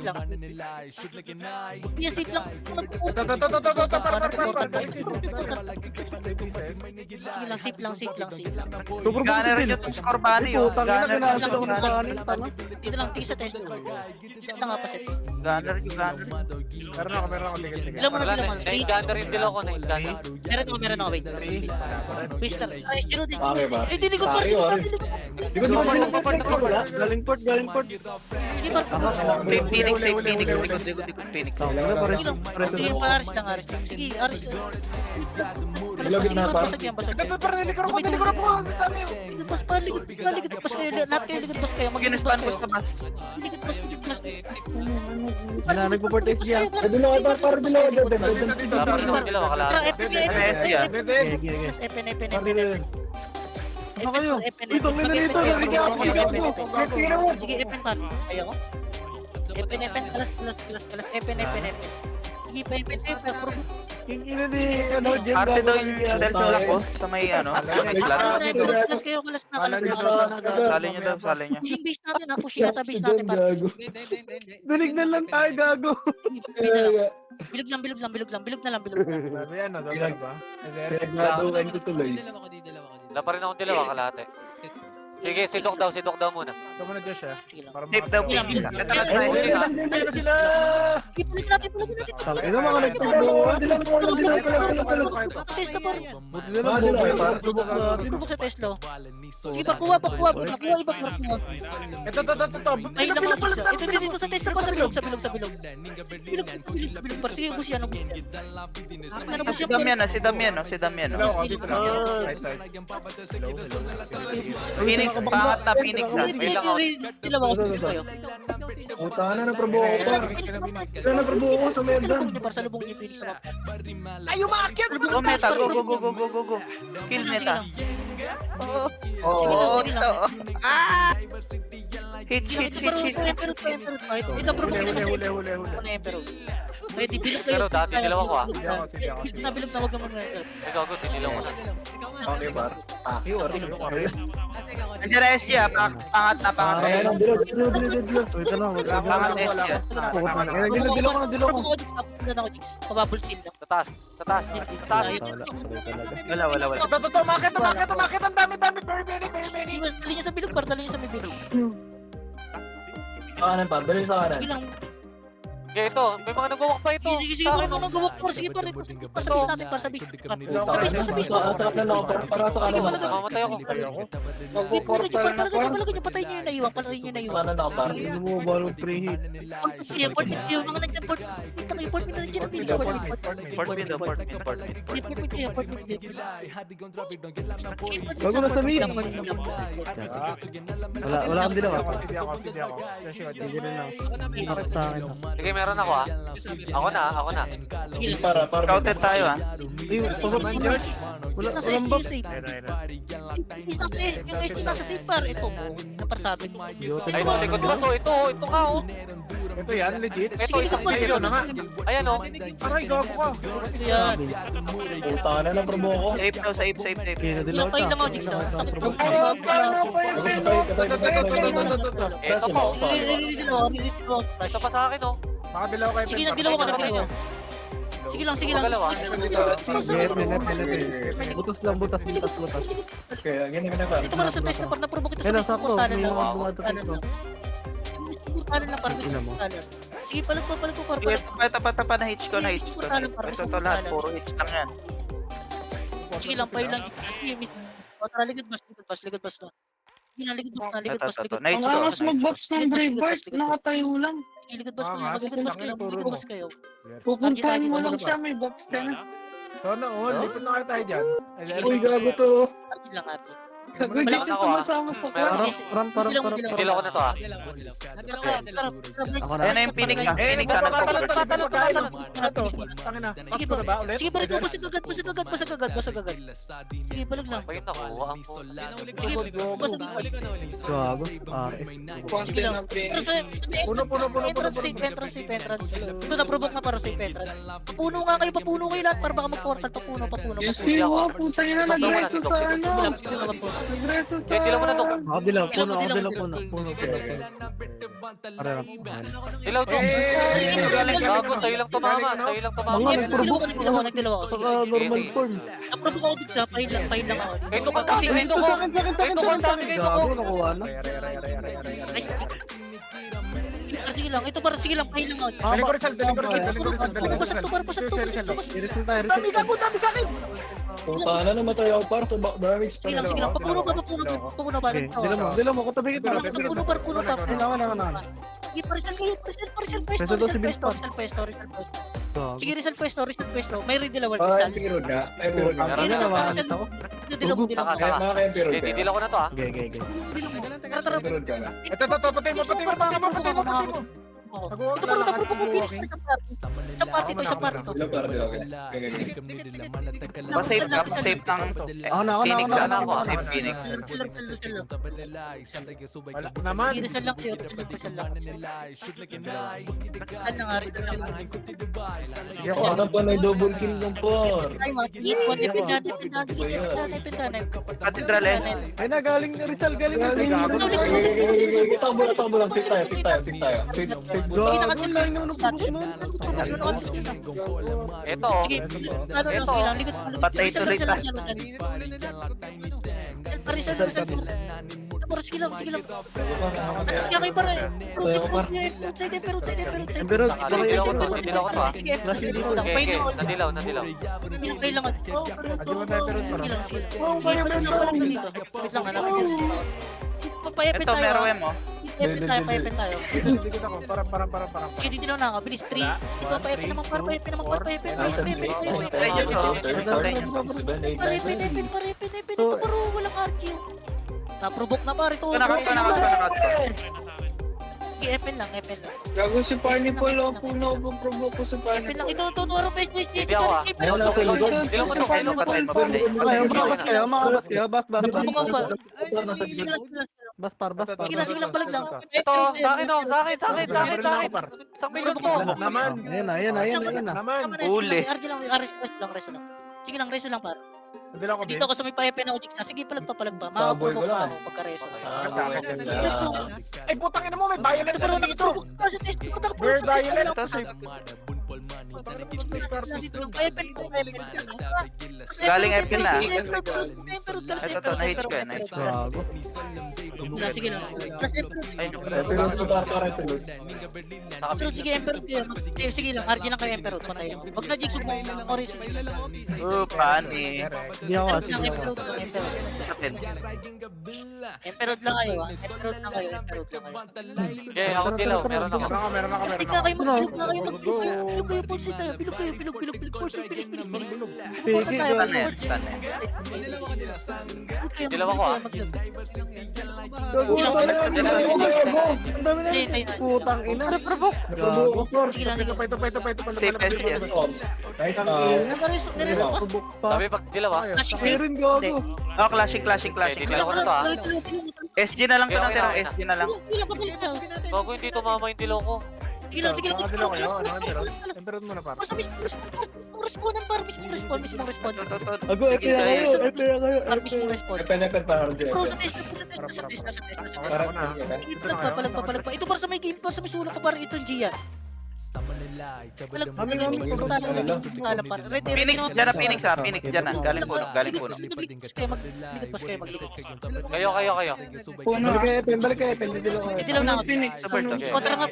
lang. Iya, safe lang. Sige lang, safe lang. Gunner nyo itong score bani yun. Dito lang, tingin sa test. Set lang nga pa set. Gunner. Meron ako. Ilan mo na. Nainganda rin dilaw ko, nainganda. Meron ako, wait. Pistol. Ay, zero din. Okay ba? Eh, dilikod pa. Galing port. Sige, par. Safe Phoenix. Likod Phoenix. Sige, pa-aris lang. Sige, aris lang. Ilagit na pa. Basag yan. Likod pas kayo. Lahat kayo likod pas kayo. Ginistan ko sa bus. Likod pas. Nagpo-port SG yan. Dilaw ka para dilaw. Dapat naman dilaw, akala. Tara, Sige, Epen par. Ayaw ko. Epen, kalas. Epen. Sige, Epen. Arte daw yung stealth nyo lang ko sa may slot. Kalas kayo. Sali nyo. Pushing base natin ha. Pushing natin par. Dunignan lang tayo, gago. Bilog lang. Sabi yan, sabi ba? Graduan ko tuloy. Wala pa rin akong dilaw, akalate. Sige, sidok daw muna. Ito mo na Josh ah. Sige lang. Safe daw Phoenix. Ito na Ay, try. sila. Pulig natin. Ino mga nagtubo. Test na par. Buti na lang buhay pa. Lubog sa Tesla. Sige, pakuha. Iba par. Ito. Ay, lang mga tisa. Ito dito sa Tesla par. Sa bilog. Bilog par. Sige, bus yan. Si Damian. Phoenix, pangat na Phoenix ha. Dilaw ako sa gusto kayo. Puta na naprobo ko pa. Naprobo ko sa merda. Sa lubong niyo, Phoenix na map. Go meta, go. Kill meta. Sige lang, Oh, sige ito. lang. Hit. Ito, provoke na sa Huli. Emperor. Ready, bilog kayo. Pero dati dilaw ako ah. Sige ako. Bilog na, wag naman Emperor. Ikaw ko, tinilaw ko na. Okay, bar. Aki or Nandiyan na SG ah. Pangat na. Ito na, wag Pangat SG ah. Dilo ko. Pababol seal lang. Tataas. Wala. Bakit ang dami, very many. Dali niya sa bilog, dali niya sa may bilog. Kanan pa, dali sa kanan. Sige lang. Okay, ito. May mga nagwawak pa ito. Sige, parang nagawak par. Sige, par. Pasabis natin, par. Sabis. Sabis. Para sa kanan. Mamamatay ako. Palagay niyo, patayin niyo yung naiwan. Patayin niyo yung naiwan. Kanan ako, par. Ano mo, balong pre-hit. Sige, port mid kayo. Mga nandiyan, port. Port mid na nandiyan. Port mid. Bago na sa mid. Wala kang dilaw. Sige ako. Sige rin lang. Sa akin. Sige, meron ako ah. Ako na. Para. Scouted tayo ah. Wala sa SG yung safe. Yung SG nasa safe par. Ito, napasabi ko. Ay, ito, likod ka to. Ito nga oh. Ito yan, legit. Ito na nga. Ayan oh. Aray, gago ka. Ito yan. Puta na ng promo ko. Safe. Ilang kayo lang ako, Jigsaw. Sakit ko. Ito pa oh. Nililito ako. Ito pa sa akin oh. Nakadilaw kayo. Sige, nagdilaw ka. Sige lang. Butas lang. Okay, ganyan pa. Ito pala sa test na par na-provoke ito sa Ayun, mismo sakto. portalan May lang. mga bumatas dito. Portalan lang, par. Mismo portalan. Sige, palag ko, par. Ito na hitch ko. Ito to lahat. Puro hitch lang yan. Sige lang, payo lang. Sige, mismo. Likod bas na. Sige lang, likod bas. Night ko. mag-box ng Braveheart, nakatayo lang. Likod bas kayo. Pupuntahan mo lang siya, may box ka na. Sana all, lipat na kayo tayo dyan. Uy, gago to. Arkin lang, Arkin. Gago Wala dito ako, ah. sumasama sa Meron kwan. ako. Parang. Dilaw ko na to ah. Ako na. Ayan na yung Phoenix ah. Phoenix sana Talon. Sige ba? Sige, balik ko. Basag agad. Sige, balik lang. Ayun nakuha ang po. Basag agad. Gago. Sige lang. Entrance. Ito na-provoke na para safe entrance. Papuno kayo lahat para baka mag-portal. Papuno. Yes, yung puta niya na nagreso sa ano. Nagreso sa... Dilaw mo na to. Nakadilaw. Puno. Dilaw to. Gago, sa'yo lang tumama. Nagdilaw ako. Saka normal form. Na-provoke ako dito sa pahin lang ako. Ito ko dami. Gago, nakuha na. Sige lang, ito para sige lang, pahin lang ako. Pasag to. I-result tayo. Puta na namatay ako, par. Damage pa Sige lang, papuno ba? Dilo mo, katabi kita. Puno pa. Kailangan. Sige, parisal kayo, parisal pwesto. Sige, Rizal pwesto. May redilawal Ah, Rizal. sige, road na. Ay, road na. Ano na, mahanap ako? Dilaw. Kaya mga kayong pero Okay, dilaw ko na to ah. Tara. road ka na. Ito, patay mo. Ito puro na-provoke ko Phoenix na isang party to. Dilaw para, dilaw ka na. Pa-safe ka. Safe ng Ako na. Phoenix na. ah. Ako. Safe Phoenix. Wala naman. Rizal lang kayo, Rizal lang. Ano pa na double kill ng par? Ay, mga ipindan. Cathedral eh. Ay na, galing na Rizal. Gago. Takbo lang. Pick tayo. Gago lang yung Ito. Ito. Patay tuloy ta. Sige lang. Atas ka kayo para. Pero Pero, Dilaw ko to ah. Dilaw ko to ah. pahin lang. Nadilaw. Kailangan. Adyo tayo pero Sige lang. Wait lang, hanapin ko. Payapin Ito, tayo. meron mo. Payapin tayo. Dikit ako, parang. Sige, dito na nga. Bilis 3. Ito, payapin naman. Payapin. Ito, paro. Walang RQ. Na-provoke na pare. Ito. Nakat ko. Sige, Epen lang. Gago si Parny Paul, puno ko provoke ko si Parny Epen lang. Paul. Ito, aro. Hindi ako ah. Ayun lang, okay. Dilaw mo to. Patay. Makabat kayo, bas. Sige lang. Bas par. Sige lang, palag lang. Ito, sa akin oh, sa akin. Isang milyon to. Naman. Ayan na. Naman. Uli. RG lang, reso lang. Sige lang, reso lang par. Hindi lang ako Dito ako sa may payapen ako, Jigsaw. Sige, palag pa. Makapulog pa ako pagka-reso. Ay, putang ina mo, may violent Ito pero na dito. nag-turbo ka sa test. Puta ka Very sa test. violent. Ito, sir. Nandito lang, payapen. Galing Epin na. Ito to, na-hit ko, na-hit ko. Gago. Sige lang. Plus Emperor. Ay, Pero ito para tulog. Pero sige, Emperor kayo. Sige lang, RG lang kayo, Emperor. Patayin. Wag na Jigsaw mo. Oris. pani. Hindi ako. Emperor lang. Sakit. Emperor lang kayo, ha? Emperor lang kayo. Okay, ako dilaw, meron ako. Meron ako. Plastic na kayo, magbilog na kayo, bilog kayo, pulsit tayo, bilog, pulsit, bilis. Reportan tayo, Tan na yan, pulsit. tan na yan. Dilaw ako, ah. Putang ina. Gago. Sige lang, sige. Safe S yan. Nareso ka? Tubok pa. Sabi pag dilaw ah. Flashing safe? Meron gago. Oh, clashing. Hindi dilaw ko na to ah. SG na lang to Okay, natira, okay, SG na lang. Ilang kapalit na? Bago hindi tumama yung dilaw ko. Sige lang. Emperor muna para. Basta mismong respawnan para mismong respawn. Ago, epe na kayo. Para mismong respawn. Penekal pa harus Bro, sa test. Palag pa. Ito para sa may gilid pa, sa may sulok ka para ito Gian. Phoenix, dyan na Phoenix ha, Phoenix dyan na. Galing puno. Kayo. Puno. Balik kayo, epe. Hindi lang ako. Hindi lang na ako. Phoenix. Okay. Kontra nga,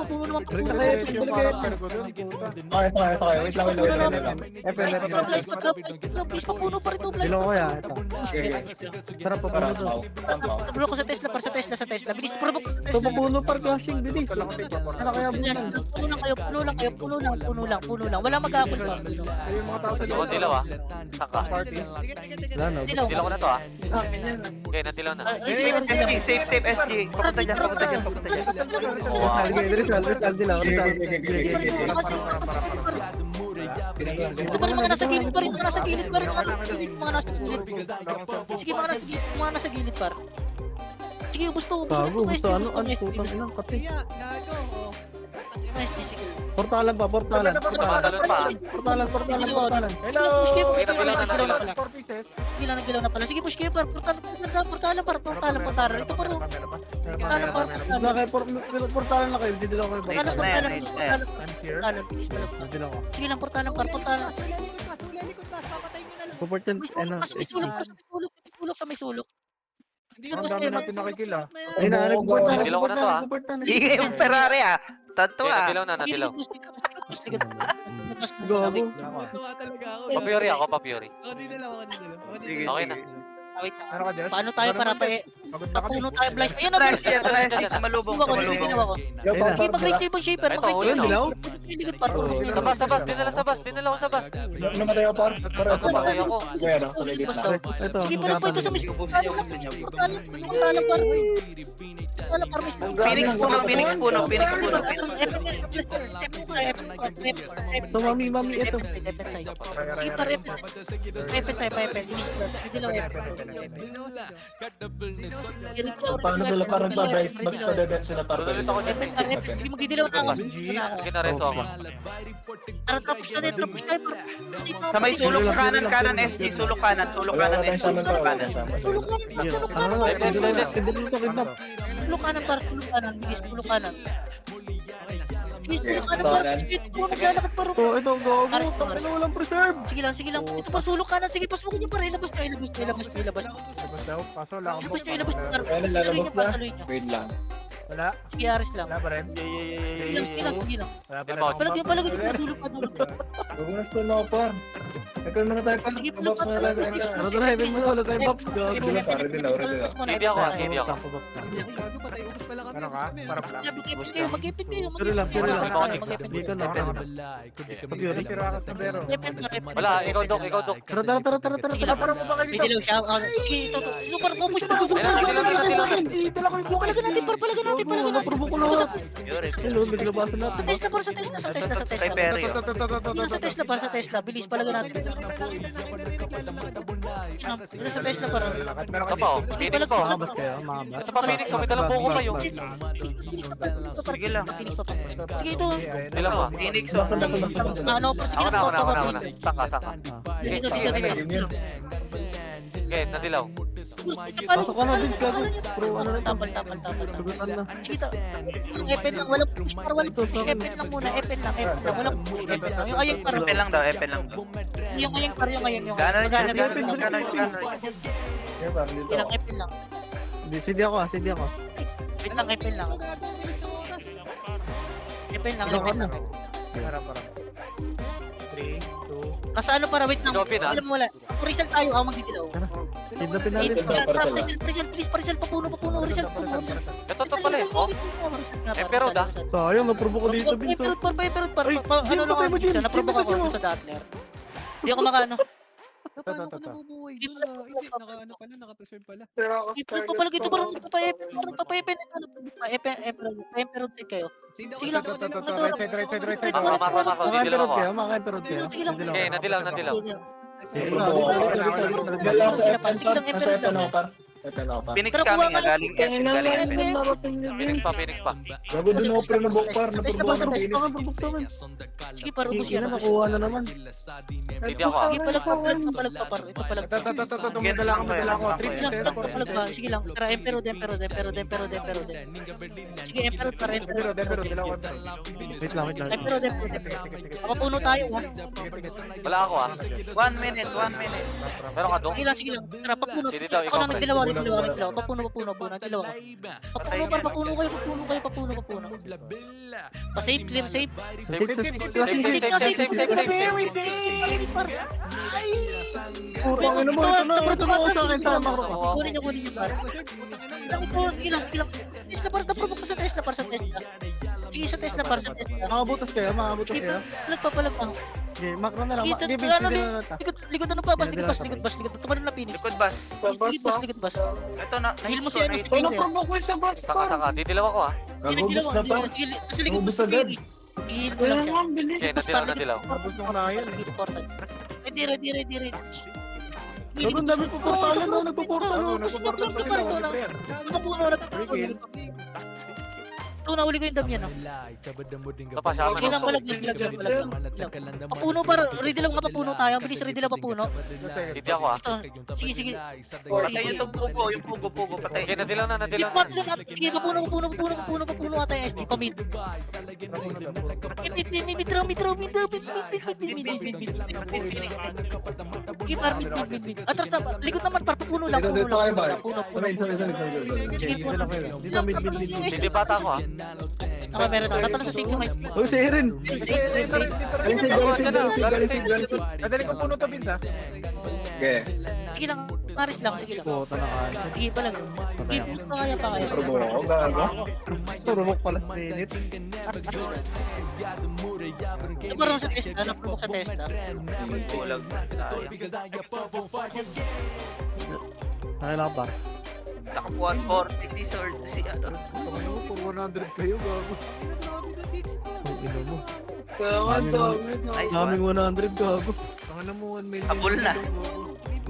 puno naman. Balik na kayo, epe. Balik kayo, epe. Okay. Wait lang. Epe, Please, papuno pa rin ito. Dilo ko ya. Sarap pa puno to. Tablo ko sa Tesla, para sa Tesla. Bilis, provoke. Ito pa puno par clashing, bilis. Ano kaya bulan? Puno lang. Wala mag-aapon pa. Ako dilaw ah. Saka. Wala na. Dilaw. Dilaw ko na to ah. Okay, nadilaw na. Safe SG. Papunta dyan. Rizal, dilaw. Ito pa rin mga nasa gilid pa rin. Mga nasa gilid. Sige, mga nasa gilid pa rin. Sige, ubus to. Gago, gusto ano? Ano putang ina, kati. Sige. Portalan pa. Talon pa. Portalan. Hello! Push kayo, Hello. Nagilaw na pala. Sige, push kayo, portalan. Ito pa rin. Portalan na kayo, hindi lang kayo. Nice na yan, nice na yan. I'm here. Hindi lang ako. Sige lang, portalan. Puportan, ano, Sa may sulok. Hindi Ang dami natin nakikila. ay na, Dilaw ko na to, ah. Sige yung Ferrari ah. Tato Okay, ah. nadilaw na, nadilaw. Gago. Papiori ako, papiori. Sige, Okay na. sige. Wait lang. Ano ka dyan? Paano tayo para Pagod na kami. papuno tayo blind? Ayun na, Nice yan, nice. Sumalubong. ginawa ko. Sige, mag-great table shaper. Ito, huli na. Dilaw? Likod pa. Dinala sa bus. Namatay ako par. Patay ako. Ito. Sige, palag po ito sa mismo. Portalan par. Phoenix puno. So, mami, ito. Sige, par. Paano sila parang ba-bright? Magpadadan sila para Ulit ako dyan. Hindi magdidilaw na ako. Sige na, reso ako. Tara, tapos na din. Tapos tayo. Sa may sulok sa kanan SG. Sulok kanan SG. Sulok kanan. Sulok kanan. Sulok par. Bigis, sulok kanan. Naglalakad pa rin. Oh, ito, gago. Ano walang preserve? Sige lang. Ito pa, sulok kanan. Sige, pasukin nyo para ilabas nyo. Labas daw. Paso, wala akong Ilabas nyo. Kaya lalabas na? Saluhin nyo. Wait lang. Wala. Sige, Aris lang. Wala pa rin. Sige lang. Wala pa rin. Palagyan. Padulog. Huwag na ito na par. Ito na tayo par. Sige, Babak na lang. Ano to, heaven mo, wala tayong buff. Gago. Hindi ako. Ano ka? Para pala. Mag-ipin kayo. Puro lang. Mag-ipin. Dito na. Tira ka sa bero. Wala, ikaw dok. Tara. Sige lang. Para mo ba kayo dito? Bidilaw siya. Sige, ito. Par, pupush pa. Palagan natin. Provoke ko lang. Hello, biglabasan natin. Sa Tesla. Kay Perry. Sa Tesla. Bilis, palagan natin. Ito sa Tesla parang. Ito pa, Phoenix po. Ito pa, Phoenix. May dalang buko kayo. Sige lang. Sige, ito. Dilaw ah. Phoenix, oh. Ano, pero sige Ako lang. na. Saka. Dito. Okay, nadilaw. Pasok ka na din kasi. Tapal. Sige, yung Epen lang. Walang push. Walang push. Epen lang muna. Epen lang. Walang push. Epen lang. Yung ayang parang. Epen lang daw. Yung ayang parang yung ayang. Gano'n Gano'n. Ilang Epen lang. Hindi ako. Wait lang, Epen lang. Epen lang. Nasa ano para, wait lang. Copy na. Alam mo wala. Rizal tayo, ako magdidilaw. Hidlapin natin. Rizal, please, papuno. Rizal. Ito pala eh. Oh, Emperor ah. Sayang, naprobo ko dito, Binto. Emperor, Ay, ano lang patay mo, ako, Jim. naprovoke ako Jim, sa Dattler. Hindi ako makaano. Paano ko nabubuhay doon? Hindi, naka-ano pala, naka-preserve pala. Ito papalag ito, parang papayepen. Emperor din kayo. Sige lang, Didilaw ako. Maka-emperor kayo. Sige lang. Okay, nadilaw. Sige lang, Emperor. Phoenix coming, galing Epen. Phoenix pa. Gago dun ako pre na bukpar. Sige, para ubus yan. Nakuha na naman. Hindi ako ah. Sige, palag. Ito palag. Sige lang, tara, Emperor. Sige, Emperor para. Wait lang. Emperor. Papuno tayo, ha? Wala ako ah. 1 minute. Meron ka doon? Sige lang. Tara, papuno. Sige daw, Ako ikaw, na pre. nagdilaw. Papuno. Nagdilaw ako. Papuno kayo. Pa-safe, clear, safe. Kunin niyo, par. Tesla, par, naprovoke ka sa Tesla, par, sa Tesla. Sige, sa Tesla, par, sa Tesla. Makabutas kayo. Sige, palag. Okay, macro na lang. Sige, Sige, ano, likod ano pa, likod bas. Tumalon na Phoenix. Likod bus. Likod bas. Ito na. Nahil mo si ano, si Ito Phoenix. Saka. Didilaw ako ah. Ginagdilaw, kasi likod bas na Phoenix. Ihil mo lang siya. Okay, nadilaw. Gusto ko na yun. Ready. Sobrang dami ko portalan na nagpo-portal. Ito, nahuli ko yung dam yan. Ito pa, shaman. Sige lang, palag. Papuno pa, ready lang papuno tayo. Bilis, ready lang papuno. Hindi ako ah. Ito, sige. Patay yung pugo. Yung pugo. Patay. Okay, nadilaw na. Sige, papuno ata yung SD. Pamid. Mid. Sige, par, mid. Atras na, likod naman, par, papuno lang. Puno. Sige, puno. Hindi bata ako ah. Okay, meron na. Natanong sa safe yung mic. Oh, si Erin. Safe. Madali ko puno to, Vince, ha? Okay. Sige lang, Paris lang, sige lang. Puta na ka. Sige pa lang. Sige, pa kaya. Probo ako, gago. Turumok pala sa init. Ito parang sa Tesla, naprovoke sa Tesla. Bulag tayo. Nakailangan pa. Naka 140 or si ano. For 100 kayo, gago. Ang ino mo. Nice Daming one. 100, gago. Ang mo, 1 million. Abol na.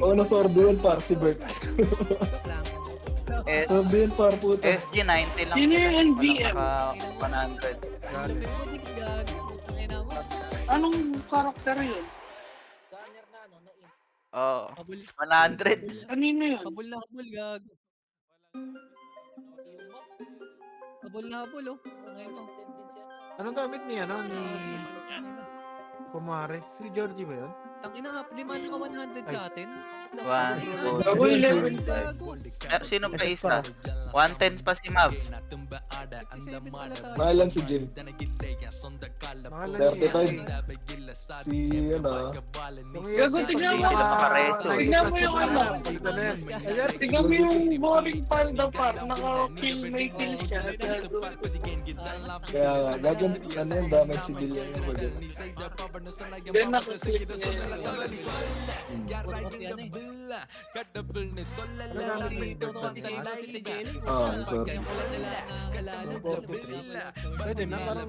Oo, nasordo yun par, si Bert. Sordo yun par, puta. SG 90 lang. Sino yung sila. NBM? Walang naka 100. Anong karakter yun? Oo. Habol 100. Kanino yun? na habol, gago. Habol, oh. Tangay mo. Anong gamit niya, no? Ni Kumare. Si Georgie ba yun? Tangina, lima naka 100 sa atin. 1, Gago, 11. Sino pa isa? 110 pa si Mav. Mahalan si Jin. Mahalan 35. Si, ano. Gago, tignan Hindi mo. sila makaresto eh. Tignan mo yung ano. Palitan na yan. Tignan mo yung boring panda par. Naka-kill, may kill siya. Gago. Kaya nga, gago, ano yung damage si Billion yung pwede. Then naka-click niya yun. Ah, sorry. Pwede na, parang